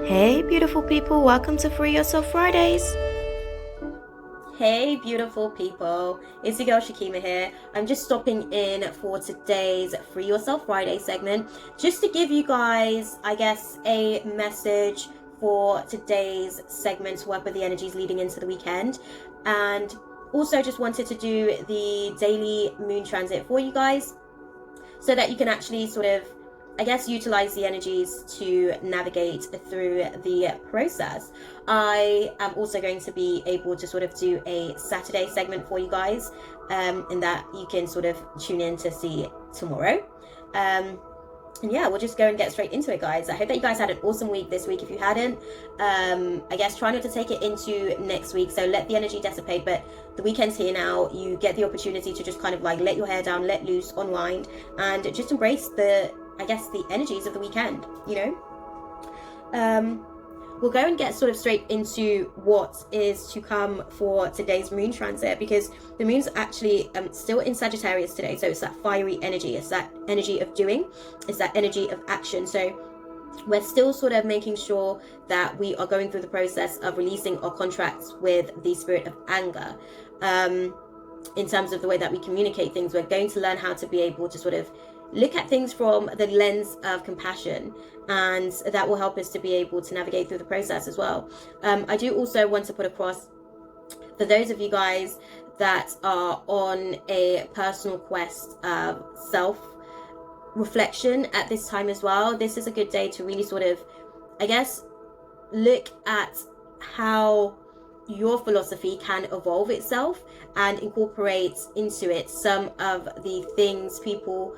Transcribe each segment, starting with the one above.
Hey beautiful people, welcome to Free Yourself Fridays. Hey beautiful people, it's your girl Shakima here. I'm just stopping in for today's Free Yourself Friday segment just to give you guys, I guess, a message for today's segment to work with the energies leading into the weekend, and also just wanted to do the daily moon transit for you guys so that you can actually sort of, I guess, utilize the energies to navigate through the process. I am also going to be able to sort of do a Saturday segment for you guys, and that you can sort of tune in to see tomorrow. And yeah, we'll just go and get straight into it, guys. I hope that you guys had an awesome week this week. If you hadn't, I guess try not to take it into next week. So let the energy dissipate. But the weekend's here now. You get the opportunity to just kind of like let your hair down, let loose, unwind, and just embrace the, I guess, the energies of the weekend, you know? We'll go and get sort of straight into what is to come for today's moon transit, because the moon's actually still in Sagittarius today. So it's that fiery energy, it's that energy of doing, it's that energy of action. So we're still sort of making sure that we are going through the process of releasing our contracts with the spirit of anger. In terms of the way that we communicate things, we're going to learn how to be able to sort of look at things from the lens of compassion, and that will help us to be able to navigate through the process as well. I do also want to put across, for those of you guys that are on a personal quest of self reflection at this time as well, this is a good day to really sort of, I guess, look at how your philosophy can evolve itself and incorporate into it some of the things, people,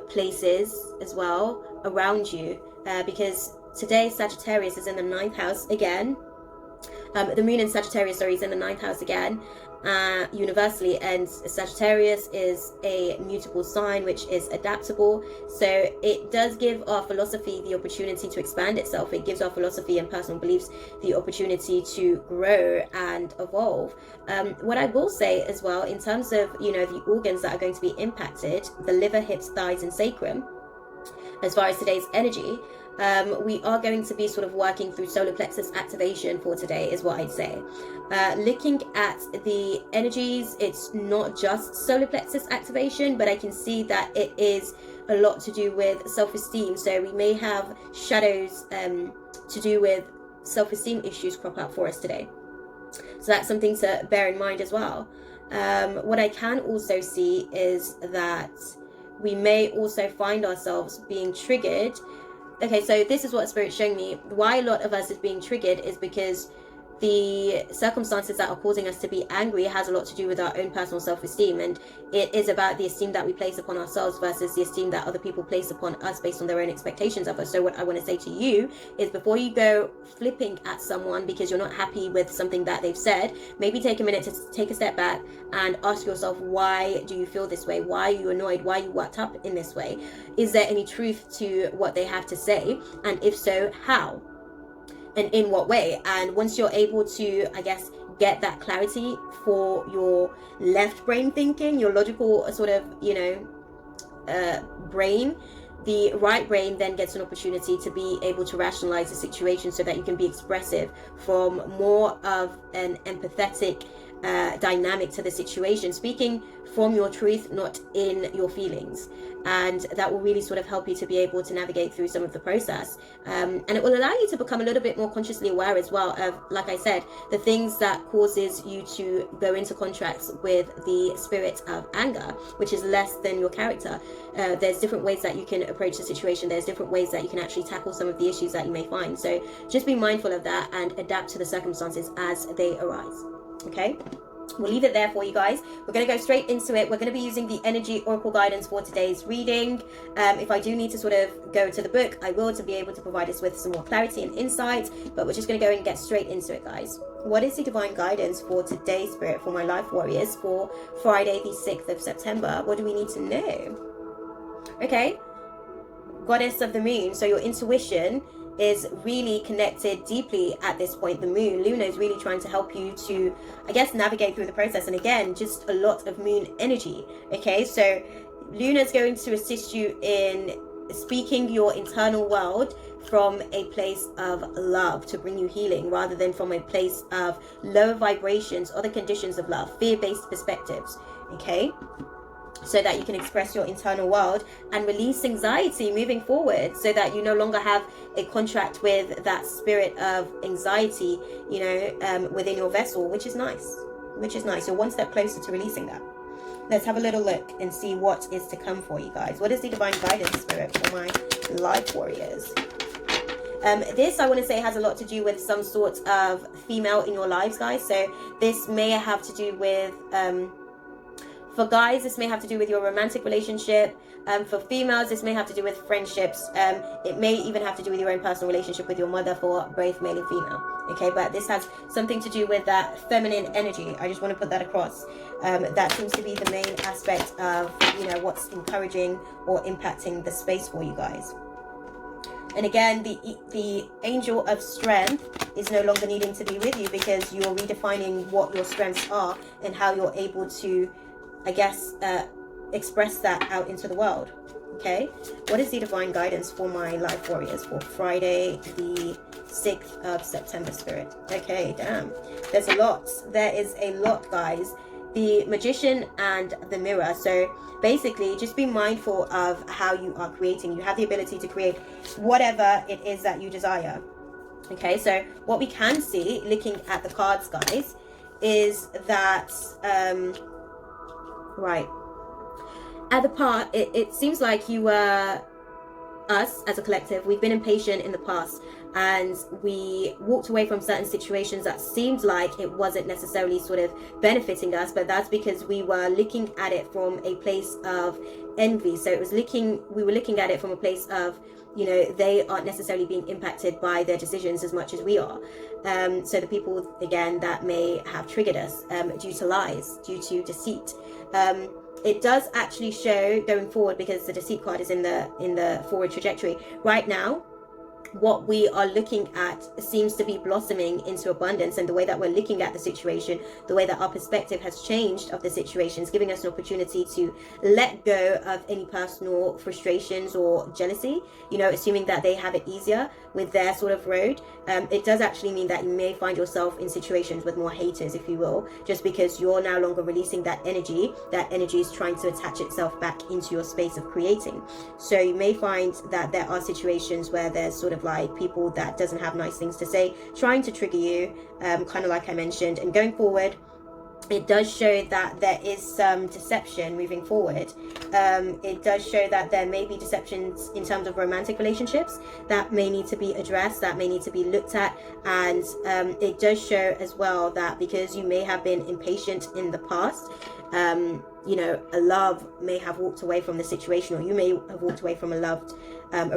places as well around you, because today Sagittarius is in the ninth house again. The moon in Sagittarius, sorry, is in the ninth house again, universally, and Sagittarius is a mutable sign which is adaptable. So it does give our philosophy the opportunity to expand itself. It gives our philosophy and personal beliefs the opportunity to grow and evolve. What I will say as well, in terms of, you know, the organs that are going to be impacted, the liver, hips, thighs, and sacrum, as far as today's energy, we are going to be sort of working through solar plexus activation for today, is what I'd say. Looking at the energies, it's not just solar plexus activation, but I can see that it is a lot to do with self-esteem. So we may have shadows to do with self-esteem issues crop up for us today. So that's something to bear in mind as well. What I can also see is that we may also find ourselves being triggered. Okay, so this is what Spirit's showing me. Why a lot of us is being triggered is because the circumstances that are causing us to be angry has a lot to do with our own personal self-esteem, and it is about the esteem that we place upon ourselves versus the esteem that other people place upon us based on their own expectations of us. So what I want to say to you is, before you go flipping at someone because you're not happy with something that they've said, maybe take a minute to take a step back and ask yourself, why do you feel this way? Why are you annoyed? Why are you worked up in this way? Is there any truth to what they have to say? And if so, how? And in what way? And once you're able to, I guess, get that clarity for your left brain thinking, your logical sort of, you know, brain, the right brain then gets an opportunity to be able to rationalize the situation so that you can be expressive from more of an empathetic dynamic to the situation, speaking from your truth, not in your feelings. And that will really sort of help you to be able to navigate through some of the process, and it will allow you to become a little bit more consciously aware as well of, like I said, the things that causes you to go into contracts with the spirit of anger, which is less than your character. There's different ways that you can approach the situation. There's different ways that you can actually tackle some of the issues that you may find. So just be mindful of that and adapt to the circumstances as they arise. Okay, we'll leave it there for you guys. We're going to go straight into it. We're going to be using the energy oracle guidance for today's reading. If I do need to sort of go to the book, I will, to be able to provide us with some more clarity and insight, but we're just going to go and get straight into it, guys. What is the divine guidance for today's Spirit for my L.I.F.E Warriors for Friday the 6th of September? What do we need to know? Okay, Goddess of the Moon, so your intuition is really connected deeply at this point. The moon, Luna, is really trying to help you to, I guess, navigate through the process. And again, just a lot of moon energy. Okay, so Luna is going to assist you in speaking your internal world from a place of love to bring you healing, rather than from a place of low vibrations or the conditions of love, fear-based perspectives. Okay, so that you can express your internal world and release anxiety moving forward, so that you no longer have a contract with that spirit of anxiety, within your vessel, which is nice. You're one step closer to releasing that. Let's have a little look and see what is to come for you guys. What is the divine guidance spirit for my L.I.F.E Warriors? This, I want to say, has a lot to do with some sort of female in your lives, guys. So this may have to do with, for guys, this may have to do with your romantic relationship. For females, this may have to do with friendships. It may even have to do with your own personal relationship with your mother, for both male and female. Okay, but this has something to do with that feminine energy. I just want to put that across. That seems to be the main aspect of, what's encouraging or impacting the space for you guys. And again, the angel of strength is no longer needing to be with you, because you're redefining what your strengths are and how you're able to, I guess, express that out into the world. Okay, what is the divine guidance for my L.I.F.E Warriors for Friday, the 6th of September, spirit? Okay, damn, there's a lot. There is a lot, guys. The Magician and the Mirror. So basically, just be mindful of how you are creating. You have the ability to create whatever it is that you desire. Okay, so what we can see looking at the cards, guys, is that right at the part, it seems like you were, us as a collective, we've been impatient in the past, and we walked away from certain situations that seemed like it wasn't necessarily sort of benefiting us, but that's because we were looking at it from a place of envy. So we were looking at it from a place of, they aren't necessarily being impacted by their decisions as much as we are. So the people, again, that may have triggered us due to lies, due to deceit. It does actually show going forward, because the deceit card is in the forward trajectory right now. What we are looking at seems to be blossoming into abundance, and the way that we're looking at the situation, the way that our perspective has changed of the situation, is giving us an opportunity to let go of any personal frustrations or jealousy, assuming that they have it easier with their sort of road. It does actually mean that you may find yourself in situations with more haters, if you will, just because you're no longer releasing that energy. That energy is trying to attach itself back into your space of creating. So you may find that there are situations where there's sort of like people that doesn't have nice things to say, trying to trigger you, kind of like I mentioned. And going forward, it does show that there is some deception moving forward. It does show that there may be deceptions in terms of romantic relationships that may need to be addressed, that may need to be looked at. And it does show as well that because you may have been impatient in the past, a love may have walked away from the situation, or you may have walked away from a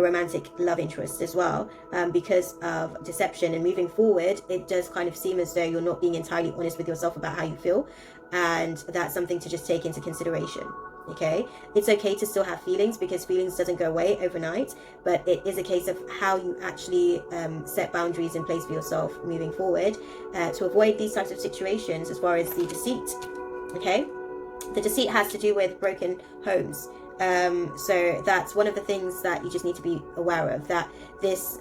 romantic love interest as well, because of deception. And moving forward, it does kind of seem as though you're not being entirely honest with yourself about how you feel, and that's something to just take into consideration. Okay, it's okay to still have feelings, because feelings doesn't go away overnight, but it is a case of how you actually set boundaries in place for yourself moving forward, to avoid these types of situations. As far as the deceit, okay, the deceit has to do with broken homes. So that's one of the things that you just need to be aware of, that this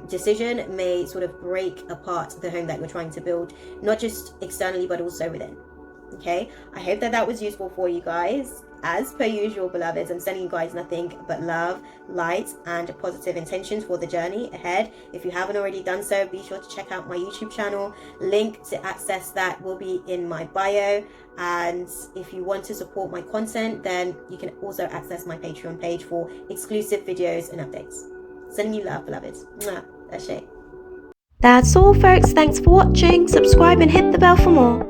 decision may sort of break apart the home that you're trying to build, not just externally but also within. Okay, I hope that was useful for you guys. As per usual, beloveds, I'm sending you guys nothing but love, light, and positive intentions for the journey ahead. If you haven't already done so, be sure to check out my YouTube channel. Link to access that will be in my bio. And if you want to support my content, then you can also access my Patreon page for exclusive videos and updates. Sending you love, beloveds. Mwah. That's it. That's all, folks. Thanks for watching. Subscribe and hit the bell for more.